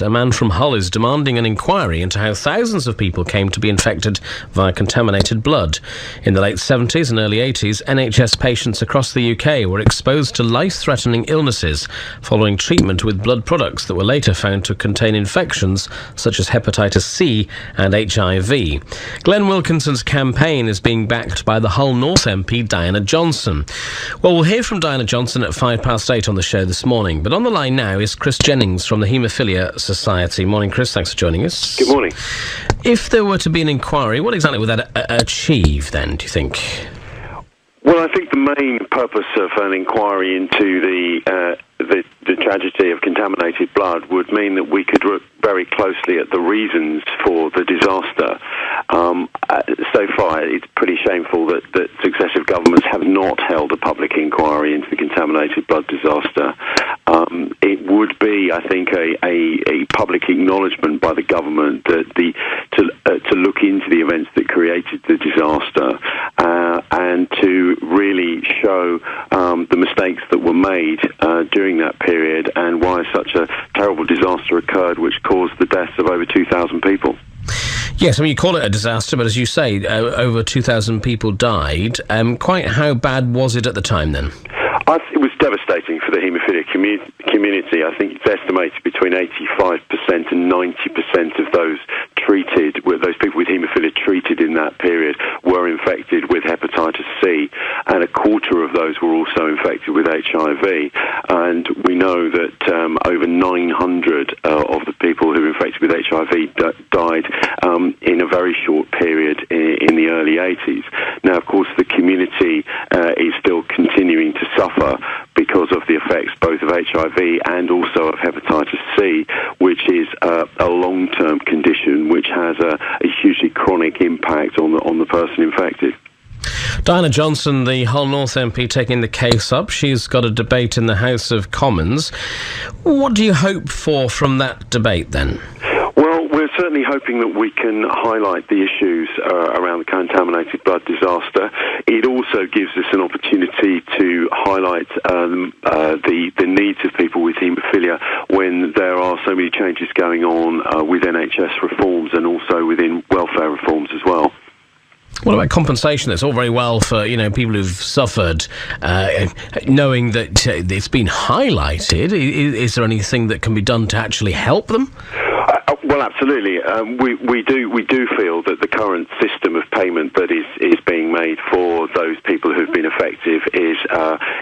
A man from Hull is demanding an inquiry into how thousands of people came to be infected via contaminated blood. In the late 70s and early 80s, NHS patients across the UK were exposed to life-threatening illnesses following treatment with blood products that were later found to contain infections such as hepatitis C and HIV. Glenn Wilkinson's campaign is being backed by the Hull North MP Diana Johnson. Well, we'll hear from Diana Johnson at 8:05 on the show this morning, but on the line now is Chris Jennings from the Haemophilia Society. Morning, Chris. Thanks for joining us. Good morning. If there were to be an inquiry, what exactly would that achieve then, do you think? Well, I think the main purpose of an inquiry into the tragedy of contaminated blood would mean that we could look very closely at the reasons for the disaster. So far, it's pretty shameful that successive governments have not held a public inquiry into the contaminated blood disaster. It would be, I think, a public acknowledgement by the government that to look into the events that created the disaster and to really show the mistakes that were made during that period and why such a terrible disaster occurred, which caused the deaths of over 2,000 people. Yes, I mean, you call it a disaster, but as you say, over 2,000 people died. Quite how bad was it at the time then? It was devastating for the haemophilia community. I think it's estimated between 85% and 90% of those people with haemophilia treated in that period were infected with hepatitis C, and a quarter of those were also infected with HIV. And we know that over 900 of the people who were infected with HIV died in a very short period in the early 80s. Now, of course, the community is still continuing to suffer because of the effects both of HIV and also of hepatitis C, which is a long-term condition which has a hugely chronic impact on the person infected. Diana Johnson, the Hull North MP, taking the case up. She's got a debate in the House of Commons. What do you hope for from that debate then? Well, we're certainly hoping that we can highlight the issues around the contaminated blood disaster. It also gives us an opportunity to highlight the needs of people with haemophilia when there are so many changes going on with NHS reforms and also within welfare reforms as well. What about compensation? It's all very well for, people who've suffered, knowing that it's been highlighted. Is there anything that can be done to actually help them? Well, absolutely. We do feel that the current system of payment that is being made for those people who've been effective is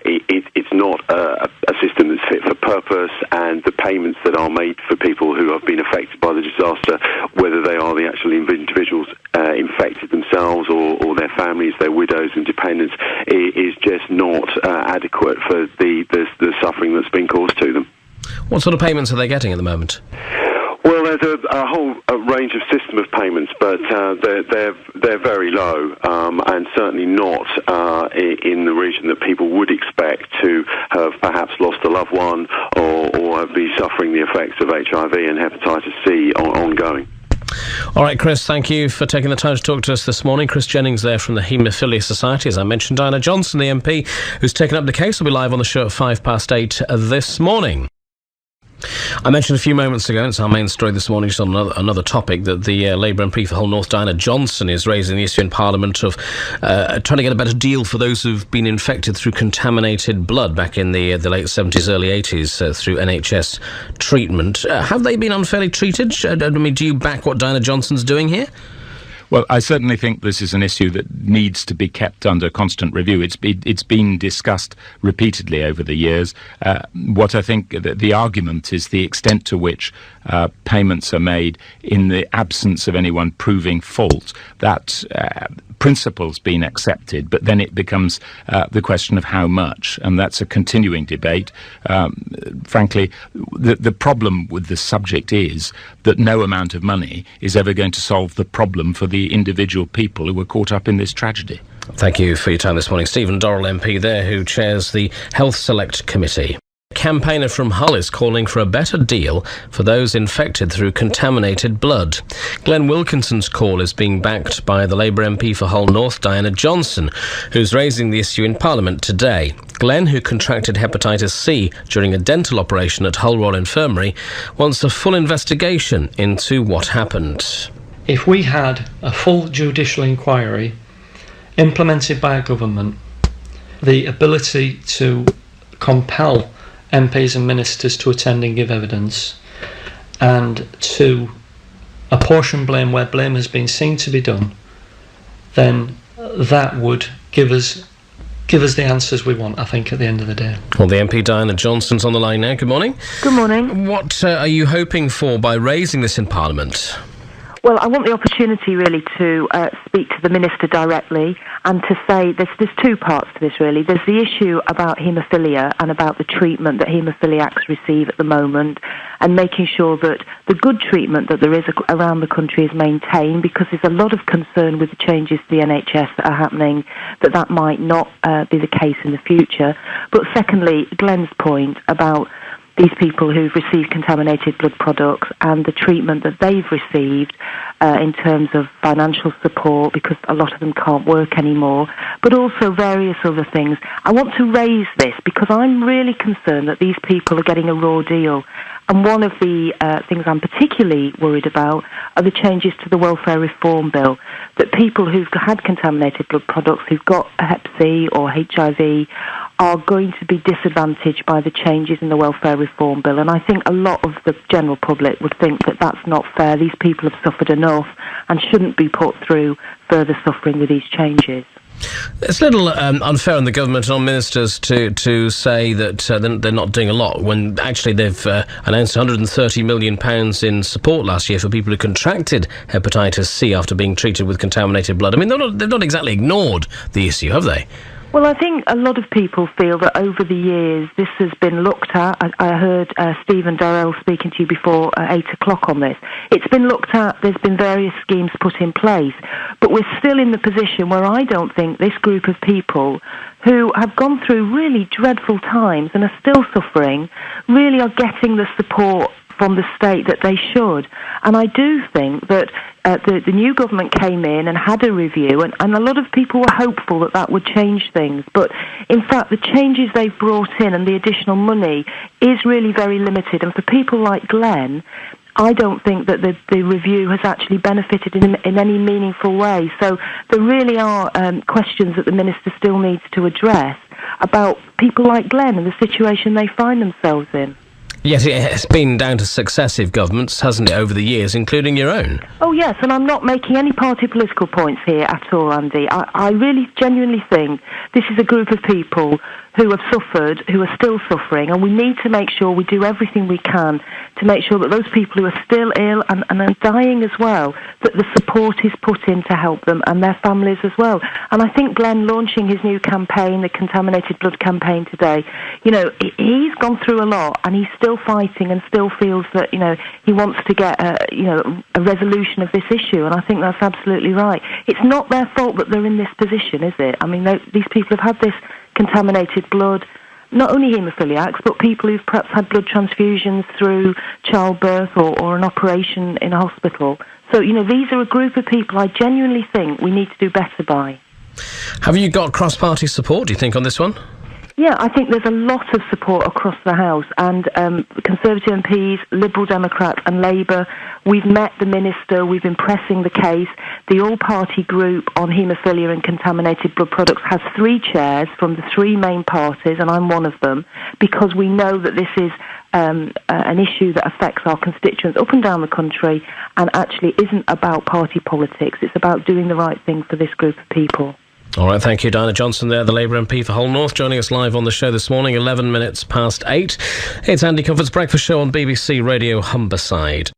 it's not a system that's fit for purpose, and the payments that are made for people who have been affected by the disaster, whether they are the actual individuals infected themselves or their families, their widows and dependents, is just not adequate for the suffering that's been caused to them. What sort of payments are they getting at the moment? Well, there's a whole range of system of payments, but they're very low, and certainly not in the region that people would expect to have perhaps lost a loved one or be suffering the effects of HIV and hepatitis C ongoing. All right, Chris, thank you for taking the time to talk to us this morning. Chris Jennings there from the Haemophilia Society. As I mentioned, Diana Johnson, the MP, who's taken up the case, will be live on the show at 8:05 this morning. I mentioned a few moments ago, and it's our main story this morning, just on another topic, that the Labour MP for Hull North, Diana Johnson, is raising the issue in Parliament of trying to get a better deal for those who've been infected through contaminated blood back in the late 70s, early 80s through NHS treatment. Have they been unfairly treated? I mean, do you back what Diana Johnson's doing here? Well, I certainly think this is an issue that needs to be kept under constant review. It's been discussed repeatedly over the years. What I think the argument is the extent to which payments are made in the absence of anyone proving fault. That principle's been accepted, but then it becomes the question of how much, and that's a continuing debate. Frankly, the problem with the subject is that no amount of money is ever going to solve the problem for the individual people who were caught up in this tragedy. Thank you for your time this morning. Stephen Dorrell MP there, who chairs the Health Select Committee. A campaigner from Hull is calling for a better deal for those infected through contaminated blood. Glenn Wilkinson's call is being backed by the Labour MP for Hull North, Diana Johnson, who's raising the issue in Parliament today. Glenn, who contracted hepatitis C during a dental operation at Hull Royal Infirmary, wants a full investigation into what happened. If we had a full judicial inquiry implemented by a government, the ability to compel MPs and ministers to attend and give evidence, and to apportion blame where blame has been seen to be done, then that would give us the answers we want, I think, at the end of the day. Well, the MP Diana Johnston's on the line now. Good morning. Good morning. What are you hoping for by raising this in Parliament? Well, I want the opportunity really to speak to the Minister directly and to say there's two parts to this really. There's the issue about haemophilia and about the treatment that haemophiliacs receive at the moment, and making sure that the good treatment that there is around the country is maintained, because there's a lot of concern with the changes to the NHS that are happening that might not be the case in the future. But secondly, Glenn's point about these people who've received contaminated blood products and the treatment that they've received in terms of financial support, because a lot of them can't work anymore, but also various other things. I want to raise this because I'm really concerned that these people are getting a raw deal. And one of the things I'm particularly worried about are the changes to the Welfare Reform Bill, that people who've had contaminated blood products, who've got Hep C or HIV, are going to be disadvantaged by the changes in the Welfare Reform Bill. And I think a lot of the general public would think that that's not fair. These people have suffered enough and shouldn't be put through further suffering with these changes. It's a little unfair on the government and on ministers to say that they're not doing a lot, when actually they've announced £130 million in support last year for people who contracted hepatitis C after being treated with contaminated blood. I mean, they've not exactly ignored the issue, have they? Well, I think a lot of people feel that over the years this has been looked at. I heard Stephen Darrell speaking to you before 8 o'clock on this. It's been looked at, there's been various schemes put in place, but we're still in the position where I don't think this group of people who have gone through really dreadful times and are still suffering really are getting the support from the state that they should. And I do think that the new government came in and had a review, and a lot of people were hopeful that that would change things. But in fact, the changes they've brought in and the additional money is really very limited. And for people like Glenn, I don't think that the review has actually benefited in any meaningful way. So there really are questions that the Minister still needs to address about people like Glenn and the situation they find themselves in. Yet it has been down to successive governments, hasn't it, over the years, including your own? Oh, yes, and I'm not making any party political points here at all, Andy. I really genuinely think this is a group of people who have suffered, who are still suffering, and we need to make sure we do everything we can to make sure that those people who are still ill and are dying as well, that the support is put in to help them and their families as well. And I think Glenn launching his new campaign, the Contaminated Blood campaign today, you know, he's gone through a lot and he's still fighting and still feels that, you know, he wants to get a resolution of this issue, and I think that's absolutely right. It's not their fault that they're in this position, is it? I mean, these people have had this contaminated blood, not only haemophiliacs, but people who've perhaps had blood transfusions through childbirth or an operation in a hospital. So, you know, these are a group of people I genuinely think we need to do better by. Have you got cross-party support, do you think, on this one? Yeah, I think there's a lot of support across the House, and Conservative MPs, Liberal Democrats and Labour. We've met the Minister, we've been pressing the case. The all-party group on haemophilia and contaminated blood products has 3 chairs from the 3 main parties, and I'm one of them, because we know that this is an issue that affects our constituents up and down the country and actually isn't about party politics. It's about doing the right thing for this group of people. All right, thank you, Diana Johnston there, the Labour MP for Hull North, joining us live on the show this morning, 11 minutes past 8. It's Andy Comfort's Breakfast Show on BBC Radio Humberside.